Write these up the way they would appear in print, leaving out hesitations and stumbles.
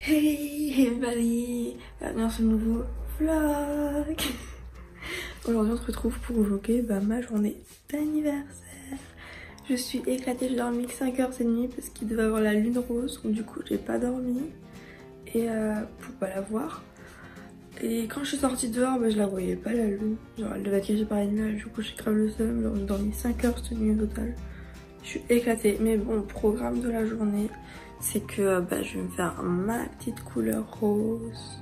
Hey everybody, bienvenue dans ce nouveau vlog. Aujourd'hui on se retrouve pour vlogger ma journée d'anniversaire. Je suis éclatée, j'ai dormi que 5h30 parce qu'il devait avoir la lune rose, donc du coup j'ai pas dormi et pour pas la voir. Et quand je suis sortie dehors, je la voyais pas la lune, genre elle devait être cachée par les nuages, du coup j'ai grave le seum, genre j'ai dormi 5 heures cette nuit au total. Je suis éclatée, mais bon, le programme de la journée, c'est que je vais me faire ma petite couleur rose.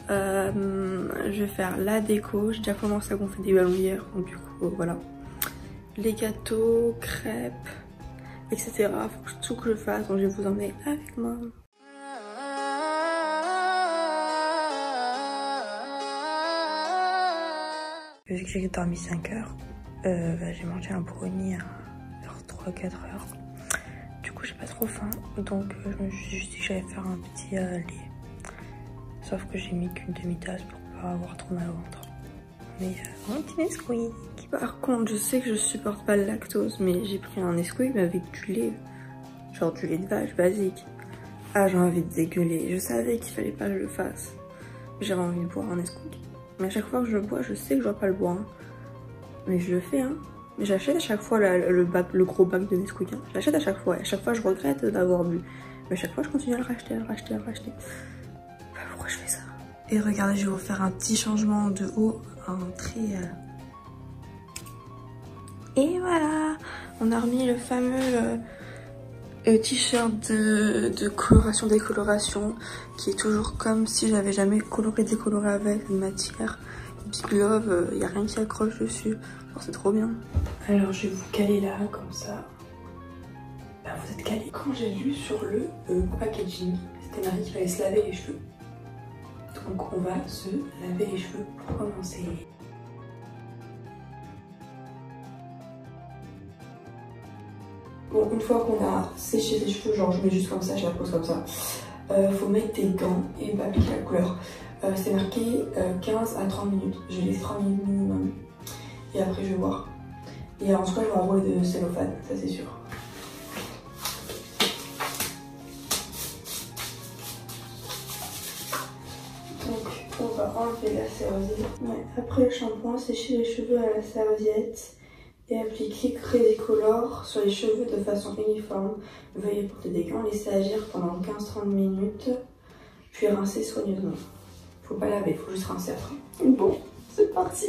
Je vais faire la déco, j'ai déjà commencé à gonfler des ballons hier, donc du coup voilà. Les gâteaux, crêpes, etc. Faut tout que je fasse, donc je vais vous emmener avec moi. Vu que j'ai dormi 5 heures, j'ai mangé un brownie à 3-4 heures. Du coup j'ai pas trop faim, donc je me suis juste dit que j'allais faire un petit lait. Sauf que j'ai mis qu'une demi-tasse pour pas avoir trop mal au ventre. Mais un petit Nesquik. Par contre je sais que je supporte pas le lactose, mais j'ai pris un Nesquik mais avec du lait. Genre du lait de vache basique. Ah, j'ai envie de dégueuler, je savais qu'il fallait pas que je le fasse. J'avais envie de boire un Nesquik. Mais à chaque fois que je le bois, je sais que je dois pas le boire. Hein. Mais je le fais hein. Mais j'achète à chaque fois le gros bac de Nesquik. Hein. J'achète à chaque fois. Et à chaque fois, je regrette d'avoir bu. Mais à chaque fois, je continue à le racheter, à le racheter, à le racheter. Pourquoi je fais ça? Et regardez, je vais vous faire un petit changement de haut en trait. Et voilà, on a remis le fameux t-shirt de coloration décoloration qui est toujours comme si j'avais jamais coloré décoloré avec une matière. Big Love, y a rien qui accroche dessus. C'est trop bien. Alors je vais vous caler là comme ça. Vous êtes calés. Quand j'ai lu sur le packaging, c'était marqué qu'il fallait se laver les cheveux. Donc on va se laver les cheveux pour commencer. Bon, une fois qu'on a séché les cheveux, genre je mets juste comme ça, je la pose comme ça. Faut mettre des gants et appliquer la couleur. C'est marqué 15 à 30 minutes. Je laisse 30 minutes minimum. Et après je vais voir. Et en tout cas je vais enrouler de cellophane, ça c'est sûr. Donc on va enlever la serviette. Ouais. Après le shampoing, sécher les cheveux à la serviette et appliquer Cresicolor sur les cheveux de façon uniforme. Veuillez porter des gants, laisser agir pendant 15-30 minutes, puis rincer soigneusement. Faut pas laver, faut juste rincer après. Bon, c'est parti.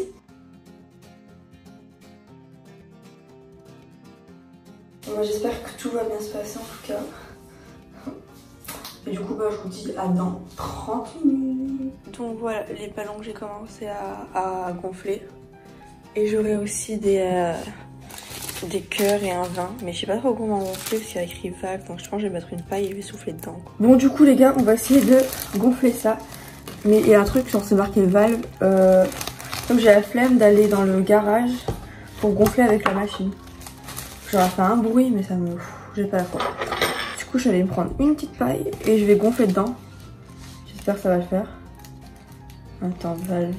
Moi j'espère que tout va bien se passer en tout cas. Et du coup je vous dis à dans 30 minutes. Donc voilà les ballons que j'ai commencé à gonfler. Et j'aurai aussi des cœurs et un vin. Mais je sais pas trop comment gonfler parce qu'il y a écrit valve. Donc je pense que je vais mettre une paille et je vais souffler dedans. Quoi. Bon du coup les gars on va essayer de gonfler ça. Mais il y a un truc genre c'est marqué valve. Comme j'ai la flemme d'aller dans le garage pour gonfler avec la machine. J'aurais fait un bruit mais ça me... j'ai pas la foi. Du coup je vais aller me prendre une petite paille et je vais gonfler dedans. J'espère que ça va le faire. Attends, valve.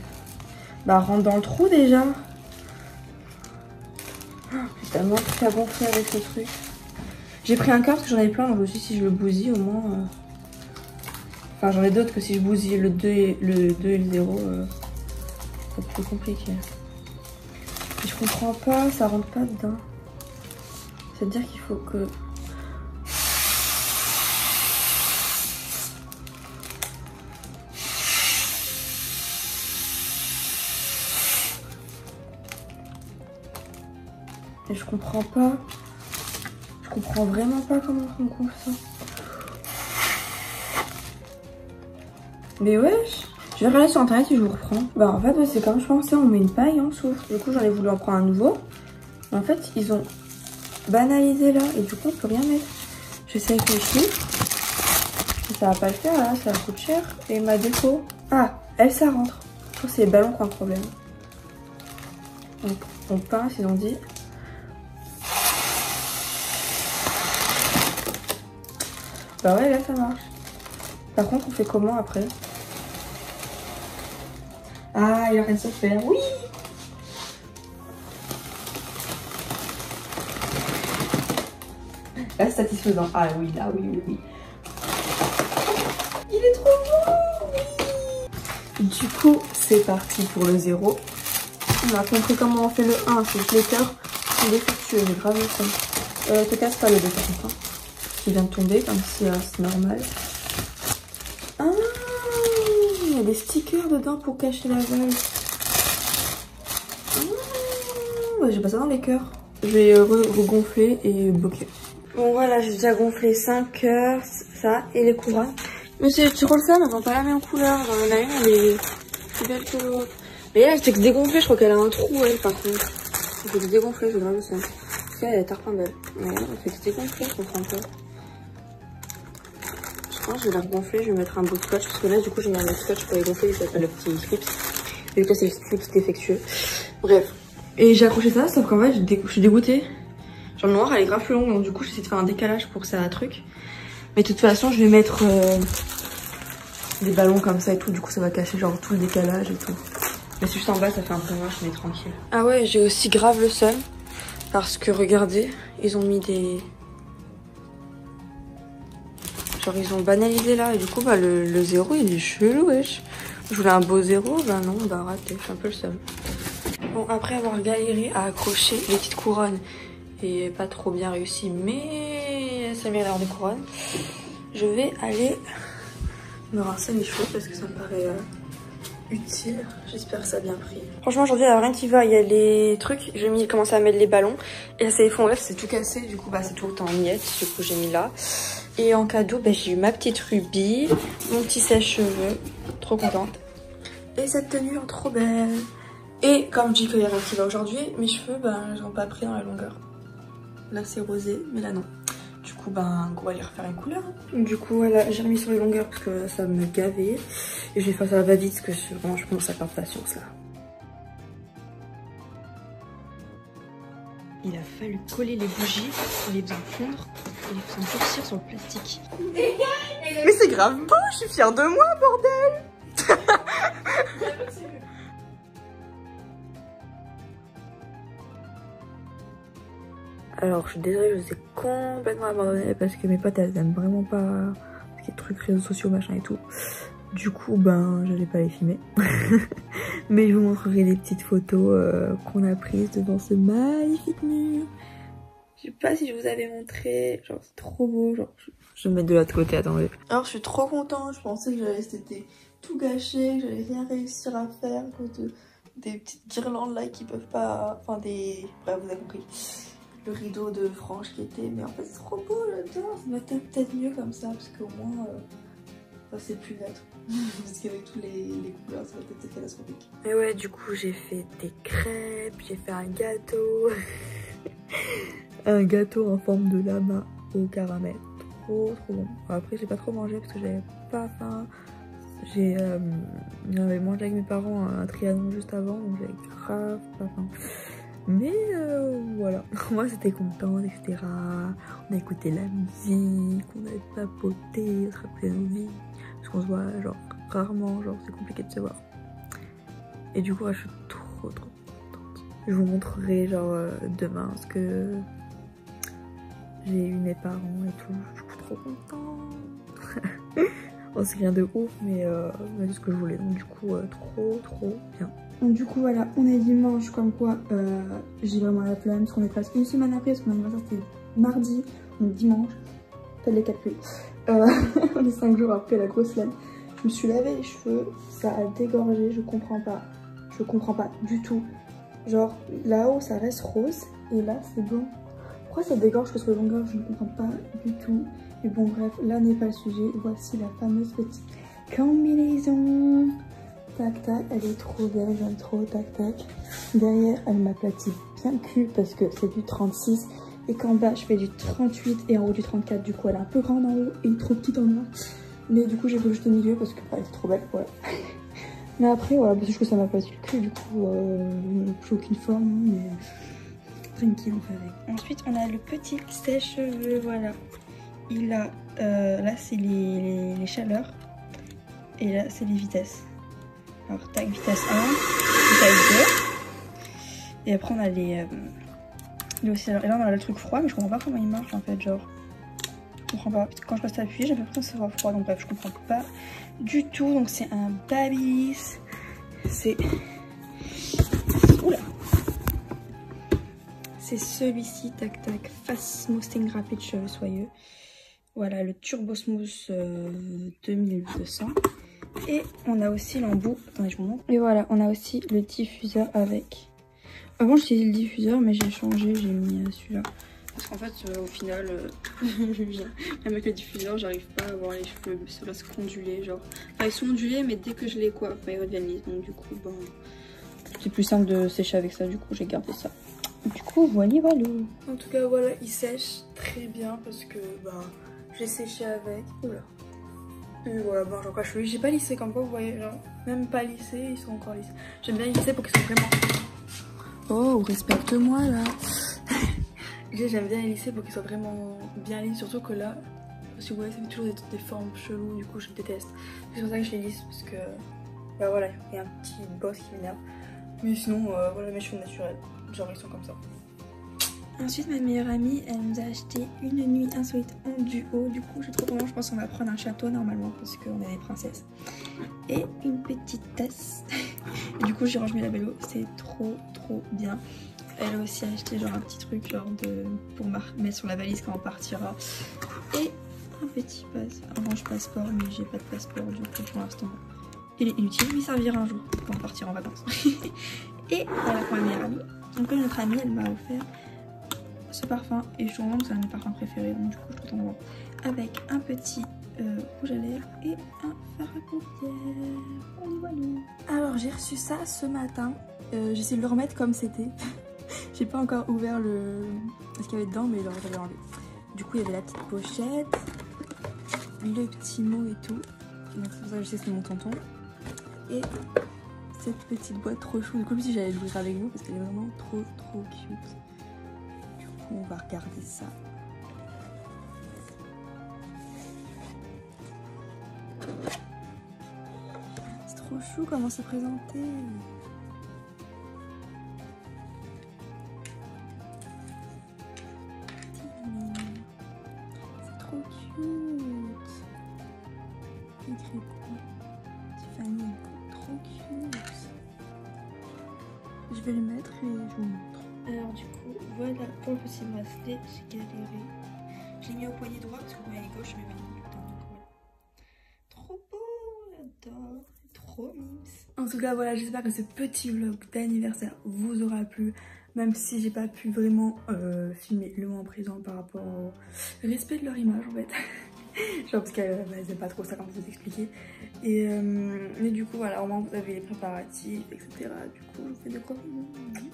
Rentre dans le trou déjà. J'ai tellement tout à gonfler avec ce truc. J'ai pris un quart parce que j'en ai plein, donc je me suis dit si je le bousille au moins... Enfin j'en ai d'autres que si je bousille le 2 et le 0, c'est plus compliqué. Mais je comprends pas, ça rentre pas dedans. C'est-à-dire qu'il faut que... Et je comprends pas. Je comprends vraiment pas comment on gonfle ça. Mais wesh, je vais regarder sur internet et je vous reprends. En fait c'est comme je pensais, on met une paille en dessous. Du coup j'en ai voulu en prendre un nouveau. Mais en fait ils ont banalisé là et du coup on peut rien mettre. J'essaie avec les chiffres. Ça va pas le faire là, ça coûte cher. Et ma déco. Ah, elle ça rentre. Je trouve que c'est les ballons qui ont un problème. Donc on pince, ils ont dit. Bah ouais, là ça marche. Par contre, on fait comment après? Ah, il est en train de se faire. Oui! Là, c'est satisfaisant. Ah oui, là, oui, oui, oui. Du coup, c'est parti pour le 0. On a compris comment on fait le 1, c'est que les cœurs sont défectueux, j'ai grave le son. Te casse pas le 2 par contre, hein. Qui vient de tomber, comme si c'est normal. Ah, il y a des stickers dedans pour cacher la valve. Ah, ouais, j'ai pas ça dans les cœurs. Je vais regonfler et bloquer. Bon voilà, j'ai déjà gonflé 5 cœurs, ça, et les couronnes. Mais c'est trop le seum, elles vont pas la même couleur. Genre, il y en a une, elle est plus belle que l'autre. Mais là, elle fait que dégonfler, je crois qu'elle a un trou, elle, par contre. Elle fait que dégonfler, j'ai grave le seum. Parce qu'elle est tarpin belle. Mais elle fait que dégonfler, je comprends pas. Je pense que je vais la regonfler, je vais mettre un bout de scotch. Parce que là, du coup, j'ai mis un scotch pour les gonfler, ça s'appelle le petit clips. Et là, c'est le clips défectueux. Bref. Et j'ai accroché ça, sauf qu'en fait, je suis dégoûtée. Genre, le noir, elle est grave plus longue, donc du coup, j'essaie de faire un décalage pour que ça truc. Mais de toute façon, je vais mettre des ballons comme ça et tout. Du coup, ça va cacher genre tout le décalage et tout. Mais c'est juste en bas, ça fait un peu moche, mais tranquille. Ah ouais, j'ai aussi grave le seum. Parce que regardez, ils ont mis des... Genre, ils ont banalisé là. Et du coup, bah, le 0, il est chelou, wesh. Je voulais un beau 0, bah non, bah raté. Je suis un peu le seum. Bon, après avoir galéré à accrocher les petites couronnes et pas trop bien réussi, mais ça mérite d'avoir des couronnes, je vais aller me rincer les cheveux parce que ça me paraît utile. J'espère que ça a bien pris. Franchement, aujourd'hui, il n'y a rien qui va. Il y a les trucs, j'ai commencé à mettre les ballons et là, c'est les fonds bref, c'est tout cassé. Du coup, bah, c'est tout en miettes. Du coup, j'ai mis là. Et en cadeau, bah, j'ai eu ma petite rubis, mon petit sèche-cheveux. Trop contente. Et cette tenue est trop belle. Et comme je dis qu'il y a rien qui va aujourd'hui, mes cheveux, ben, ils n'ont pas pris dans la longueur. Là, c'est rosé, mais là, non. Du coup, ben, on va aller refaire une couleur. Du coup, voilà, j'ai remis sur les longueurs parce que ça me gavait. Et je vais faire ça va-vite parce que vraiment, je commence à perdre patience, là. Il a fallu coller les bougies, les faisant fondre et les faisant durcir sur le plastique. Mais c'est grave beau, je suis fière de moi, bordel. Alors je suis désolée, je vous ai complètement abandonné parce que mes potes elles aiment vraiment pas les trucs réseaux sociaux machin et tout. Du coup ben je n'allais pas les filmer. Mais je vous montrerai des petites photos qu'on a prises devant ce magnifique mur. Je sais pas si je vous avais montré, genre c'est trop beau, genre je vais me mettre de l'autre côté, attendez. Alors je suis trop contente, je pensais que c'était tout gâché, que j'allais rien réussir à faire à cause de des petites guirlandes là qui peuvent pas, enfin des, bref vous avez compris. Le rideau de frange qui était, mais en fait c'est trop beau, j'adore. Ça va peut-être mieux comme ça parce qu'au moins c'est plus neutre. Parce qu'avec tous les couleurs ça va peut-être être catastrophique. Et ouais, du coup j'ai fait des crêpes, j'ai fait un gâteau. Un gâteau en forme de lama au caramel. Trop bon. Après j'ai pas trop mangé parce que j'avais pas faim. J'avais mangé avec mes parents un trianon juste avant, donc j'avais grave pas faim. Mais voilà, moi c'était contente, etc. On a écouté la musique, on a papoté, on se rappelait nos vies. Parce qu'on se voit genre rarement, genre c'est compliqué de se voir. Et du coup je suis trop contente. Je vous montrerai genre demain ce que j'ai eu mes parents et tout. Je suis trop contente. Bon, c'est rien de ouf, mais c'est ce que je voulais. Donc du coup trop bien. Donc du coup voilà, on est dimanche, comme quoi j'ai vraiment la flemme parce qu'on est presque une semaine après, parce que mon anniversaire c'était mardi, donc dimanche, faites les calculs. On est 5 jours après la grosse flemme. Je me suis lavé les cheveux, ça a dégorgé, je comprends pas du tout. Genre là-haut ça reste rose et là c'est blanc. Pourquoi ça dégorge que sur les longueurs, je ne comprends pas du tout. Mais bon bref, là n'est pas le sujet, voici la fameuse petite combinaison. Tac tac, elle est trop belle, j'aime trop, tac tac. Derrière, elle m'aplatit bien le cul parce que c'est du 36 et qu'en bas, je fais du 38 et en haut du 34. Du coup, elle est un peu grande en haut et trop petite en bas. Mais du coup, j'ai fait juste au milieu parce que elle est trop belle, voilà. Mais après, voilà, parce que ça m'aplatit le cul, du coup, j'ai aucune forme, mais tranquille, on fait avec. Ensuite, on a le petit sèche-cheveux, voilà. Il a, là, c'est les chaleurs et là, c'est les vitesses. Alors tac, vitesse 1, vitesse 2. Et après on a les aussi, alors, et là on a le truc froid, mais je comprends pas comment il marche en fait, genre. comprends pas. Quand je passe à appuyer, j'ai l'impression que ça sera froid. Donc bref, je comprends pas du tout. Donc c'est un Babyliss. C'est... Oula. C'est celui-ci, tac tac, Fast Smoothing Rapide Cheveux Soyeux. Voilà, le Turbo Smooth 2200. Et on a aussi l'embout. Attendez, je vous montre. Et voilà, on a aussi le diffuseur avec. Avant, j'utilisais le diffuseur, mais j'ai changé, j'ai mis celui-là. Parce qu'en fait, au final, même avec le diffuseur, j'arrive pas à avoir les cheveux presque ondulés. Genre, enfin, ils sont ondulés, mais dès que je les coiffe, ils reviennent lisses. Donc, du coup, ben, c'est plus simple de sécher avec ça. Du coup, j'ai gardé ça. Du coup, voilà. En tout cas, voilà, il sèche très bien parce que bah, j'ai séché avec. Oula. Et voilà, bon, genre, je j'ai pas lissé comme quoi, vous voyez, genre, même pas lissé, ils sont encore lisses. J'aime bien lisser pour qu'ils soient vraiment. Oh, respecte-moi là. J'aime bien les lisser pour qu'ils soient vraiment bien lisses, surtout que là, si vous voyez, ça fait toujours des formes cheloues, du coup, je déteste. C'est pour ça que je les lisse parce que, bah voilà, il y a un petit boss qui m'énerve. Mais sinon, voilà, mes cheveux naturels, genre ils sont comme ça. Ensuite, ma meilleure amie, elle nous a acheté une nuit insolite en duo. Du coup, j'ai trop content. Je pense qu'on va prendre un château normalement parce qu'on est des princesses. Et une petite tasse. Et du coup, j'ai rangé mes labellos. C'est trop bien. Elle a aussi acheté genre un petit truc genre pour mettre sur la valise quand on partira. Et un petit passeport, mais j'ai pas de passeport du coup pour l'instant. Il est inutile, il servira un jour quand on partira en vacances. Et voilà pour ma meilleure amie. Donc notre amie, elle m'a offert ce parfum et je trouve vraiment que c'est un de mes parfums préférés, donc du coup je suis contente d'avoir avec un petit rouge à lèvres et un fard à paupières. Voilà. Alors j'ai reçu ça ce matin, j'essaie de le remettre comme c'était. J'ai pas encore ouvert ce qu'il y avait dedans, mais j'avais enlevé. Du coup il y avait la petite pochette, le petit mot et tout, donc c'est pour ça que je sais que c'est mon tonton, et cette petite boîte trop chou. Du coup si j'allais l'ouvrir avec vous parce qu'elle est vraiment trop cute. On va regarder ça. C'est trop chou comment c'est présenté. C'est trop cute. Écrit quoi? Tiffany, trop cute. Je vais le mettre et je vous montre. Alors du coup, voilà pour le petit bracelet, j'ai galéré. Je l'ai mis au poignet droit parce que le poignet gauche, je mets tout le temps. Donc voilà. Trop beau, j'adore. Trop mimes. En tout cas, voilà, j'espère que ce petit vlog d'anniversaire vous aura plu. Même si j'ai pas pu vraiment filmer le moment présent par rapport au respect de leur image en fait. Genre parce qu'elle n'aime pas trop ça quand vous expliquer. Et du coup, voilà, au moins vous avez les préparatifs, etc. Du coup, je vous fais des gros bisous.